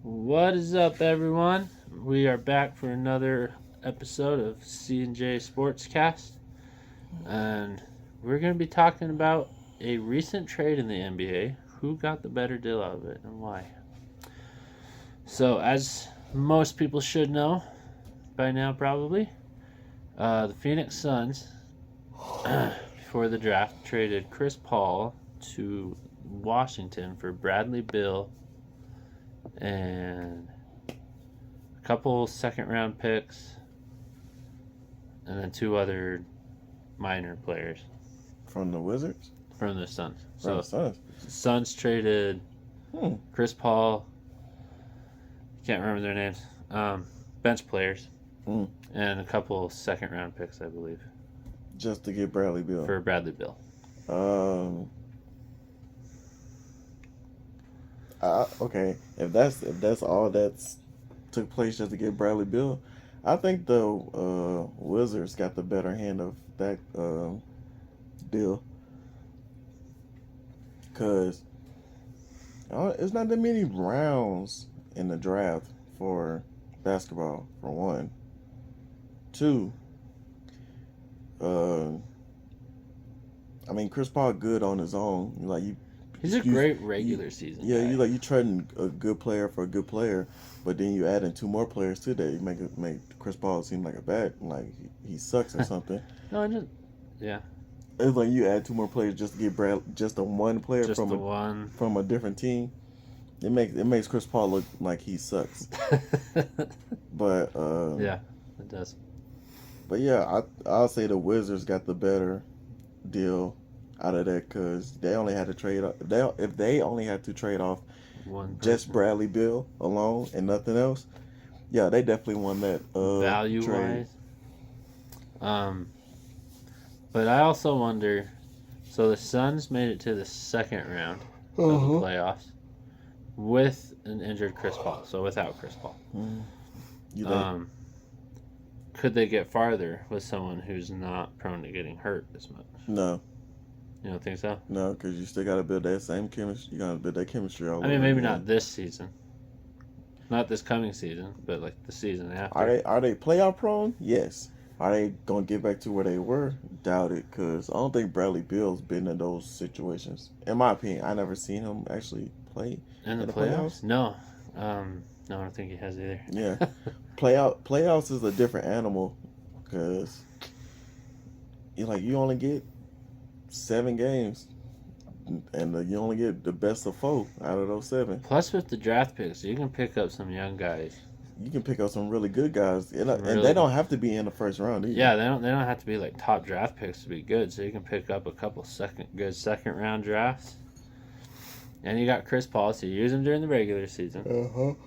What is up, everyone? We are back for another episode of C&Jsportscast, and we're going to be talking about a recent trade in the NBA. Who got the better deal out of it and why? So, as most people should know by now, probably, the Phoenix Suns, before the draft, traded Chris Paul to Washington for Bradley Beal and a couple second-round picks, and then two other minor players From the Wizards? from the Suns. From the Suns. Suns traded Chris Paul, can't remember their names, bench players, and a couple second-round picks, I believe. Just to get Bradley Beal. For Bradley Beal. Okay, if that's all that's took place just to get Bradley Beal, I think the Wizards got the better hand of that deal. Cause it's not that many rounds in the draft for basketball. For one, two. I mean, Chris Paul good on his own. He's a great regular season guy. You trading a good player for a good player, but then you add in two more players too that you make Chris Paul seem like a bad, like he sucks or something. It's like you add two more players just to get just the one player from a different team. It makes Chris Paul look like he sucks. But yeah, it does. But yeah, I'll say the Wizards got the better deal out of that because they only had to trade. If they only had to trade off just Bradley Beal alone and nothing else, yeah, they definitely won that value trade. Wise. But I also wonder. So the Suns made it to the second round of the playoffs with an injured Chris Paul. So without Chris Paul, could they get farther with someone who's not prone to getting hurt as much? No. You don't think so? No, because you still got to build that same chemistry. You got to build that chemistry all over. I mean, maybe not this season, not this coming season, but like the season after. Are they playoff prone? Yes. Are they gonna get back to where they were? Doubt it, because I don't think Bradley Beal's been in those situations. In my opinion, I never seen him actually play in the playoffs. No, I don't think he has either. Yeah, playoffs is a different animal because you only get 7 games, and you only get the best of 4 out of those 7. Plus, with the draft picks, you can pick up some young guys. You can pick up some really good guys, and they don't have to be in the first round either. Yeah, they don't have to be like top draft picks to be good. So you can pick up a couple good second round drafts. And you got Chris Paul, so you use him during the regular season,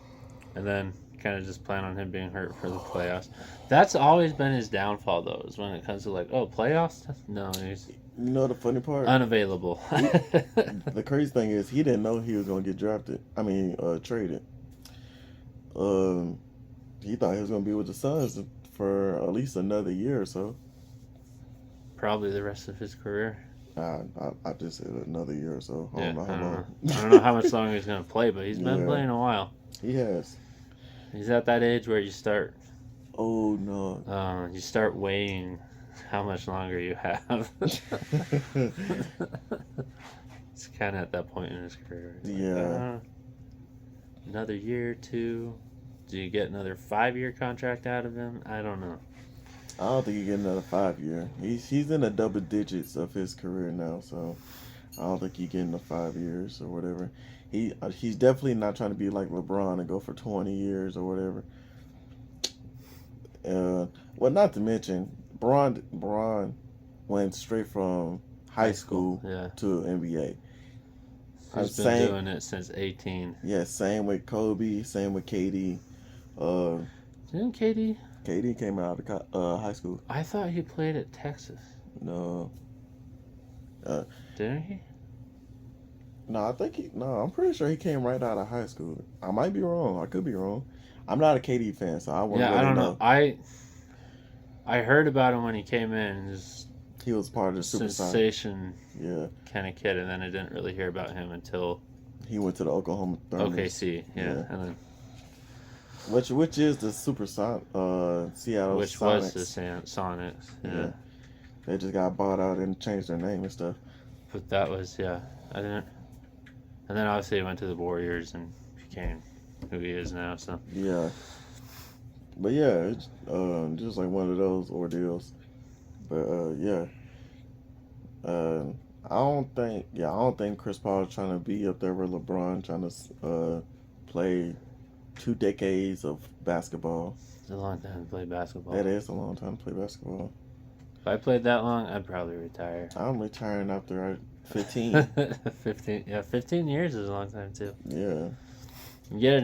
and then kind of just plan on him being hurt for the playoffs. That's always been his downfall, though, is when it comes to playoffs. No, he's the funny part, unavailable. The crazy thing is he didn't know he was gonna get drafted. I mean, traded. He thought he was going to be with the Suns for at least another year or so. Probably the rest of his career. I just said another year or so. I don't know how long. I don't know how much longer he's going to play, but he's been playing a while. He has. He's at that age where you start... Oh, no. You start weighing how much longer you have. It's kind of at that point in his career. Another year or two. Do you get another 5-year contract out of him? I don't know. I don't think you get another 5-year. He's in the double digits of his career now, so I don't think you get in the 5 years or whatever. He's definitely not trying to be like LeBron and go for 20 years or whatever. Well, not to mention, Bron went straight from high school to NBA. He's been doing it since 18. Yeah, same with Kobe, same with KD. Didn't KD? KD came out of high school. I thought he played at Texas. No. Didn't he? No, I'm pretty sure he came right out of high school. I might be wrong. I could be wrong. I'm not a KD fan, so I wouldn't really know. I heard about him when he came in. He was part of the sensation kind of kid, and then I didn't really hear about him until he went to the Oklahoma Thunder. OKC, and then which is the Seattle Which was the Sonics. Sonics. Yeah. Yeah. They just got bought out and changed their name and stuff. But that was, yeah. I didn't. And then obviously he went to the Warriors and became who he is now. So Yeah. But yeah, it's just like one of those ordeals. But yeah. Uh, I don't think Chris Paul is trying to be up there with LeBron, trying to play 2 decades of basketball. it's a long time to play basketball. That is a long time to play basketball. If I played that long, I'd probably retire. I'm retiring after 15. 15. Yeah, 15 years is a long time too. Yeah. You get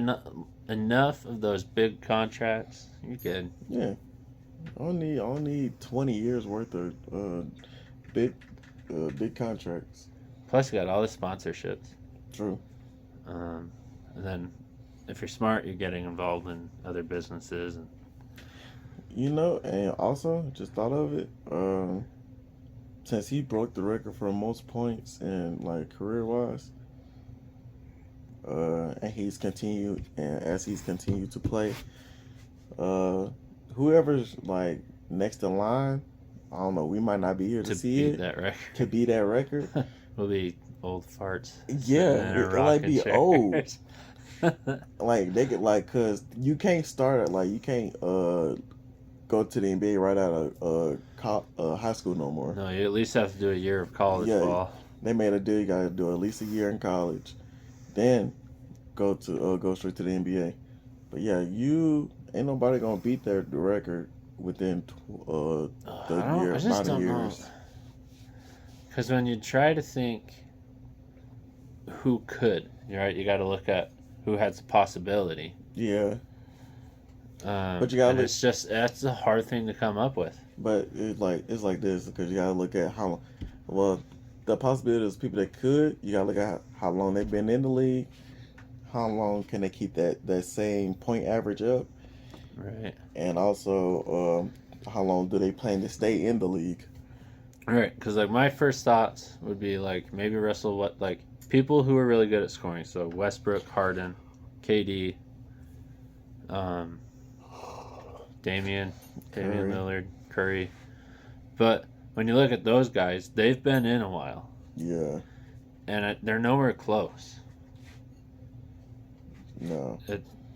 enough of those big contracts, you're good. Yeah. I don't need 20 years worth of big contracts. Plus, you got all the sponsorships. True. And then, if you're smart, you're getting involved in other businesses. And And also, just thought of it, since he broke the record for most points and like career-wise, and as he's continued to play, whoever's like next in line, I don't know, we might not be here to see beat it. that record. To beat that record. We'll be old farts. Yeah, it might be chairs. old. Like they could cause you can't start you can't go to the NBA right out of high school no more. No, you at least have to do a year of college ball. They made a deal. You got to do at least a year in college, then go straight to the NBA. But yeah, you ain't nobody gonna beat the record within the amount of years. Because when you try to think who could, right, you got to look at who has the possibility. Yeah. But you gotta. That's a hard thing to come up with. But it's like this because you gotta look at the possibility is people that could. You gotta look at how long they've been in the league. How long can they keep that same point average up? Right. And also, how long do they plan to stay in the league? All right, because like my first thoughts would be like maybe people who are really good at scoring. So Westbrook, Harden, KD, Damian Lillard, Curry. But when you look at those guys, they've been in a while. Yeah. And they're nowhere close. No.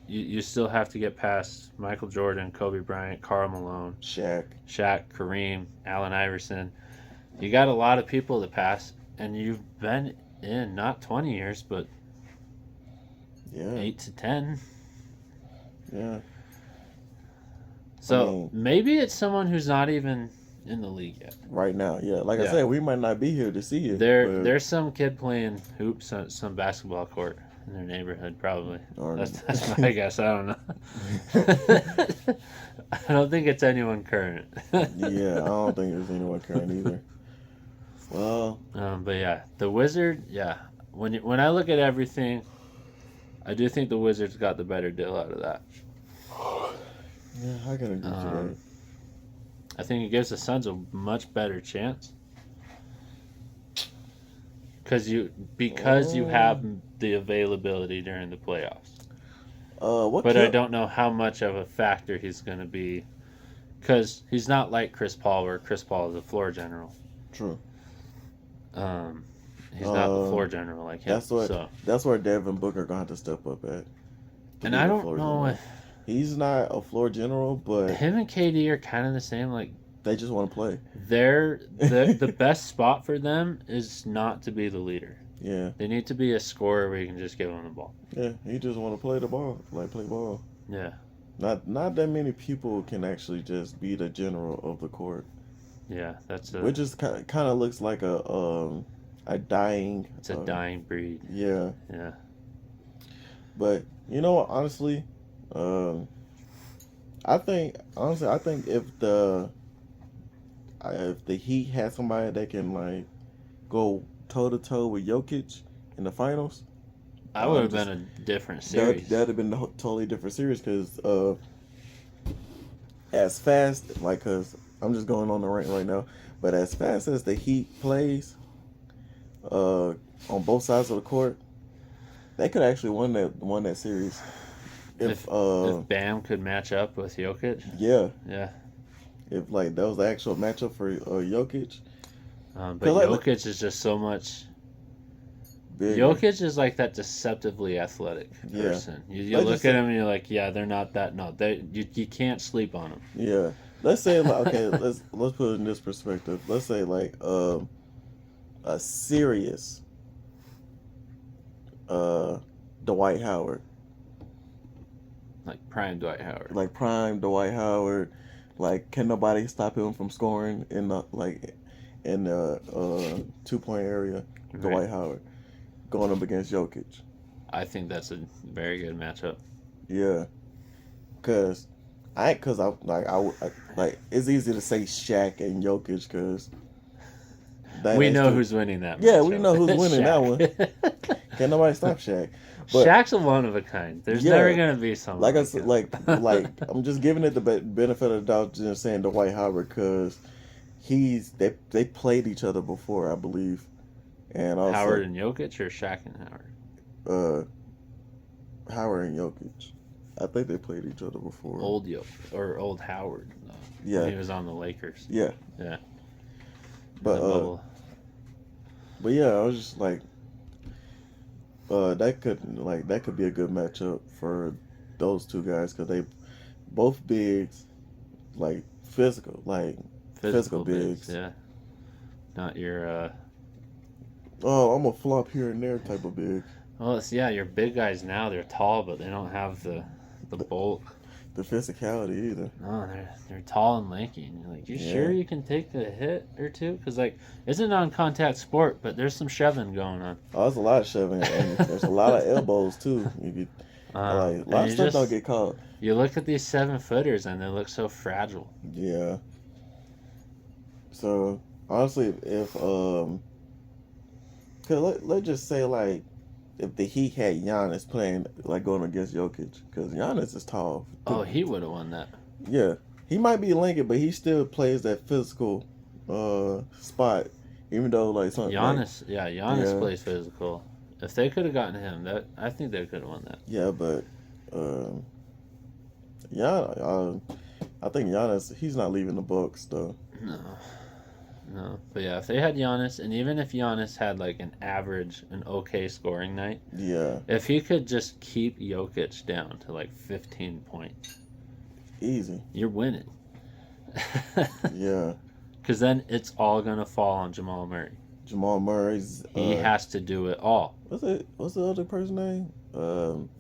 You still have to get past Michael Jordan, Kobe Bryant, Karl Malone, Shaq, Kareem, Allen Iverson. You got a lot of people to pass, and you've been in not 20 years, but 8 to 10. Yeah. So maybe it's someone who's not even in the league yet. Right now, yeah. Like I said, we might not be here to see it. There's some kid playing hoops on some basketball court in their neighborhood, probably. That's my guess. I don't know. I don't think it's anyone current. Yeah, I don't think there's anyone current either. Well, but yeah, the Wizard. Yeah, when I look at everything, I do think the Wizards got the better deal out of that. Yeah, I can agree with that. I think it gives the Suns a much better chance because you have the availability during the playoffs. I don't know how much of a factor he's going to be because he's not like Chris Paul, where Chris Paul is a floor general. True. He's not the floor general like him. That's where Devin Booker gonna have to step up at. And I don't know if he's not a floor general, but him and KD are kind of the same. Like they just want to play. The best spot for them is not to be the leader. Yeah. They need to be a scorer where you can just give them the ball. Yeah, he just want to play the ball, play ball. Yeah. Not that many people can actually just be the general of the court. Yeah, which is kind of looks like a dying. It's a dying breed. Yeah. Yeah. But you know what? Honestly, I think if the Heat had somebody that can like go toe to toe with Jokic in the finals, I would have been a different series. That'd have been a totally different series because as fast because I'm just going on the rant right now, but as fast as the Heat plays on both sides of the court, they could actually won that series. if Bam could match up with Jokic. Yeah. Yeah. If like that was the actual matchup for Jokic. But Jokic is just so much. Bigger. Jokic is like that deceptively athletic person. Yeah. You look at him and you're like, yeah, they're not that. No, you can't sleep on them. Yeah. Let's say like, okay, let's put it in this perspective. Let's say like a serious Dwight Howard. Like prime Dwight Howard. Like prime Dwight Howard. Like can nobody stop him from scoring in the 2-point area? Right. Dwight Howard going up against Jokic. I think that's a very good matchup. Yeah. Cause it's easy to say Shaq and Jokic because we know who's winning that. Yeah, we know who's winning that one. Can't nobody stop Shaq. But Shaq's a one of a kind. There's never gonna be someone. Like I said, like I'm just giving it the benefit of the doubt, just saying Dwight Howard because they played each other before, I believe, and also Howard and Jokic or Shaq and Howard. Howard and Jokic. I think they played each other before. Old Jokic or old Howard. Yeah, he was on the Lakers. Yeah. But yeah, I was just like, that could be a good matchup for those two guys because they both bigs, like physical bigs. Yeah, not your. I'm a flop here and there type of big. Well, your big guys now they're tall, but they don't have the bulk, the physicality either. No, they're tall and lanky. And you're like, you sure you can take a hit or two? Because it's a non-contact sport, but there's some shoving going on. Oh, there's a lot of shoving, and there's a lot of elbows too. A lot of stuff don't get caught. You look at these 7-footers, and they look so fragile. Yeah. So honestly, if let's just say like. If the Heat had Giannis playing, like going against Jokic, because Giannis is tall. Oh, he would have won that. Yeah. He might be lanky, but he still plays that physical spot, even though, like, something. Giannis plays physical. If they could have gotten him, I think they could have won that. Yeah, but, I think Giannis, he's not leaving the Bucks, though. No, but yeah, if they had Giannis, and even if Giannis had like an okay scoring night, if he could just keep Jokic down to like 15 points, easy, you're winning. Yeah, because then it's all gonna fall on Jamal Murray. Jamal Murray's he has to do it all. What's the other person's name?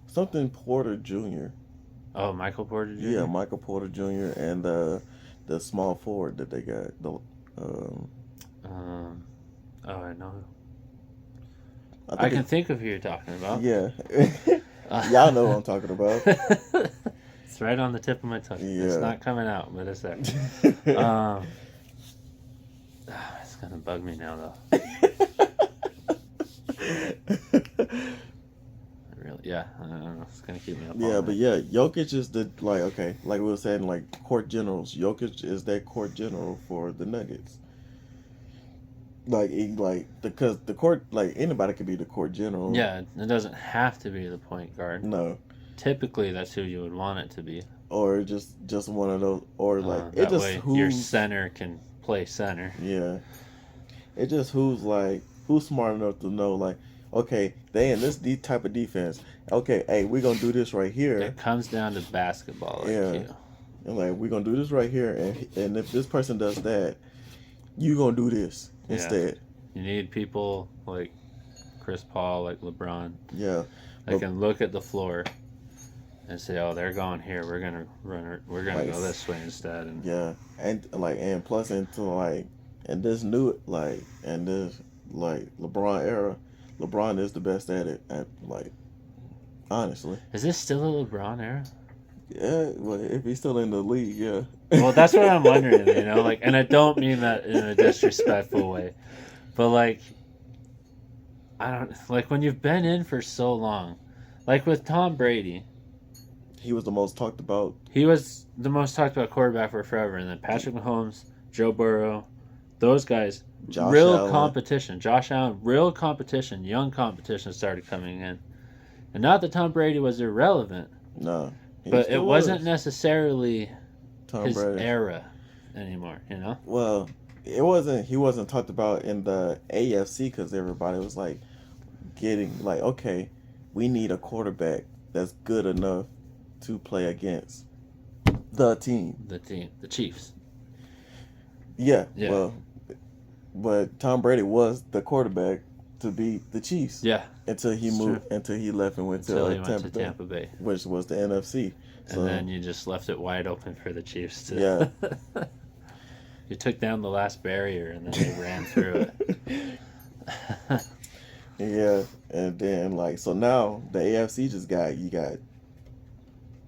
Something Porter Jr. Oh, Michael Porter Jr. Yeah, Michael Porter Jr. and the small forward that they got. I know. I can think of who you're talking about. Yeah. Y'all know what I'm talking about. It's right on the tip of my tongue. Yeah. It's not coming out, but it's there. It's going to bug me now, though. Yeah, I don't know. It's going to keep me up. Yeah, but yeah, Jokic is like we were saying, like court generals. Jokic is that court general for the Nuggets. Because the court, like anybody could be the court general. Yeah, it doesn't have to be the point guard. No. Typically, that's who you would want it to be. Or just one of those, or like it just way your center can play center. Yeah. It just who's smart enough to know like. Okay, they in this type of defense. Okay, hey, we're going to do this right here. It comes down to basketball. And we're going to do this right here. And if this person does that, you're going to do this instead. You need people like Chris Paul, like LeBron. Yeah. They can look at the floor and say, oh, they're going here. We're going to run. We're going to go this way instead. And and plus into and this new, and this, LeBron era, LeBron is the best at it, honestly. Is this still a LeBron era? Yeah, well, if he's still in the league, yeah. Well, that's what I'm wondering, and I don't mean that in a disrespectful way, but I don't, when you've been in for so long, like with Tom Brady. He was the most talked about. He was the most talked about quarterback for forever, and then Patrick Mahomes, Joe Burrow, those guys. Josh Allen. Competition. Josh Allen, real competition, young competition started coming in. And not that Tom Brady was irrelevant, No, but it wasn't necessarily Tom his Brady era anymore, you know? Well, it wasn't. He wasn't talked about in the AFC because everybody was like getting like, okay, we need a quarterback that's good enough to play against the team. The Chiefs. Yeah. Yeah. Well, but Tom Brady was the quarterback to beat the Chiefs. Yeah. Until he moved, until he left and went to Tampa Bay, which was the NFC. And then you just left it wide open for the Chiefs to. Yeah. You took down the last barrier and then they ran through it. Yeah, and then like so now the AFC just got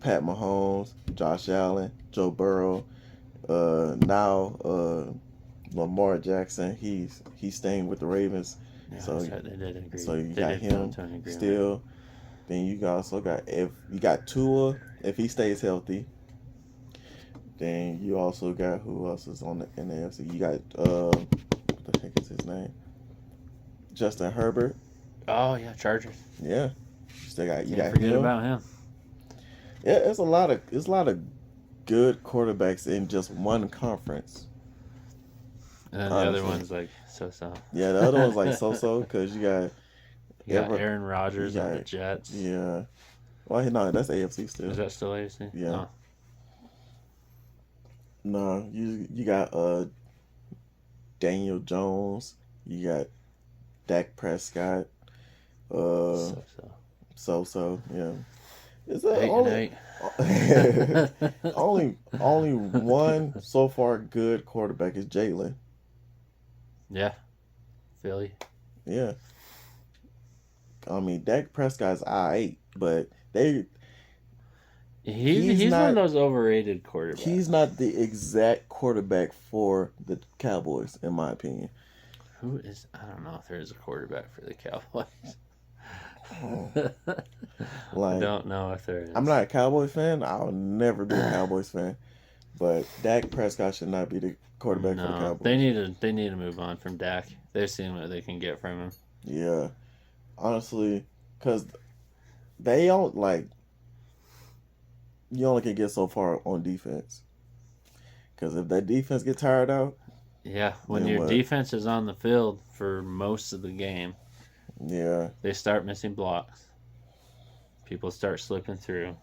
Pat Mahomes, Josh Allen, Joe Burrow, now Lamar Jackson. He's staying with the Ravens. Yeah, so that's right. They did agree. So you got him still. Then you also got if you got Tua if he stays healthy. Then you also got who else is on in the AFC? You got what the heck is his name? Justin Herbert. Oh yeah, Chargers. Yeah, still got you. Got forget him. about him. Yeah, it's a lot of good quarterbacks in just one conference. And then the other one's like so. Yeah, the other one's like so because you got Aaron Rodgers on the Jets. Yeah. Well, no, that's AFC still. Is that still AFC? Yeah. Oh. No, you got Daniel Jones. You got Dak Prescott. So yeah. It's only one so far good quarterback is Jalen. Yeah. Philly. Yeah. I mean, Dak Prescott's alright, but he's not, one of those overrated quarterbacks. He's not the exact quarterback for the Cowboys, in my opinion. I don't know if there is a quarterback for the Cowboys. I don't know if there is. I'm not a Cowboys fan. I'll never be a Cowboys fan. But Dak Prescott should not be the quarterback for the Cowboys. They need to move on from Dak. They're seeing what they can get from him. Yeah. Honestly, because they don't you only can get so far on defense. Because if that defense get tired out. Yeah, when your defense is on the field for most of the game. Yeah. They start missing blocks. People start slipping through.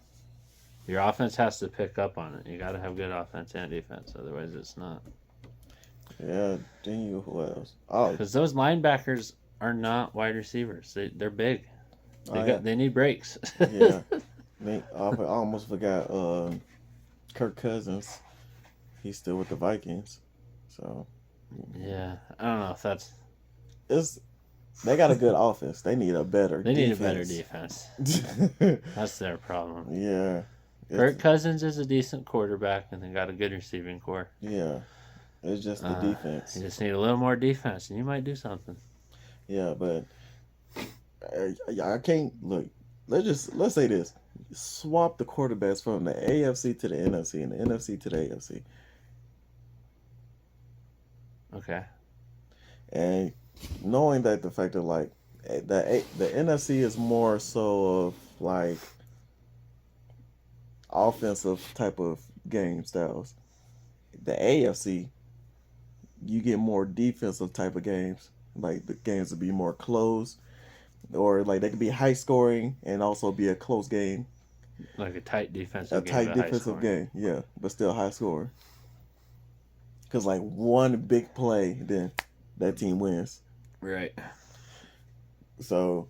Your offense has to pick up on it. You got to have good offense and defense. Otherwise, it's not. Yeah. Then who else? Oh. Because those linebackers are not wide receivers. They're big. They need breaks. Yeah. I almost forgot Kirk Cousins. He's still with the Vikings. So. Yeah. I don't know if that's. They got a good offense. They need a better defense. They need a better defense. That's their problem. Yeah. Kirk Cousins is a decent quarterback, and they got a good receiving core. Yeah. It's just the defense. You just need a little more defense, and you might do something. Yeah, but I can't look. Let's say this: swap the quarterbacks from the AFC to the NFC and the NFC to the AFC. Okay. And knowing that the fact that the NFC is more so of like offensive type of game styles, the AFC you get more defensive type of games. Like the games will be more close, or like they could be high scoring and also be a close game. Like a tight defensive game. A tight defensive game, yeah, but still high scoring. Because like one big play, then that team wins. Right. So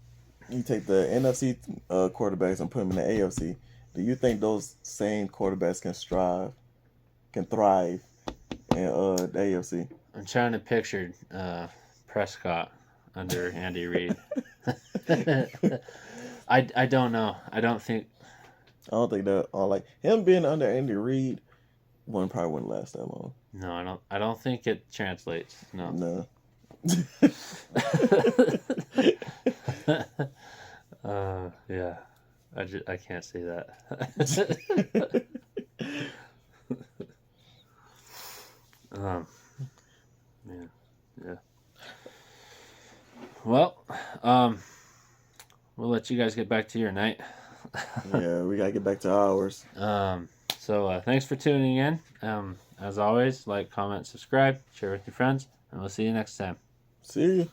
you take the NFC quarterbacks and put them in the AFC. Do you think those same quarterbacks can thrive in the AFC? I'm trying to picture Prescott under Andy Reid. I don't know. I don't think that like him being under Andy Reid probably wouldn't last that long. No, I don't think it translates. No. Yeah. I can't see that. Man, yeah. Well, we'll let you guys get back to your night. Yeah, we gotta get back to ours. So thanks for tuning in. As always, like, comment, subscribe, share with your friends, and we'll see you next time. See you.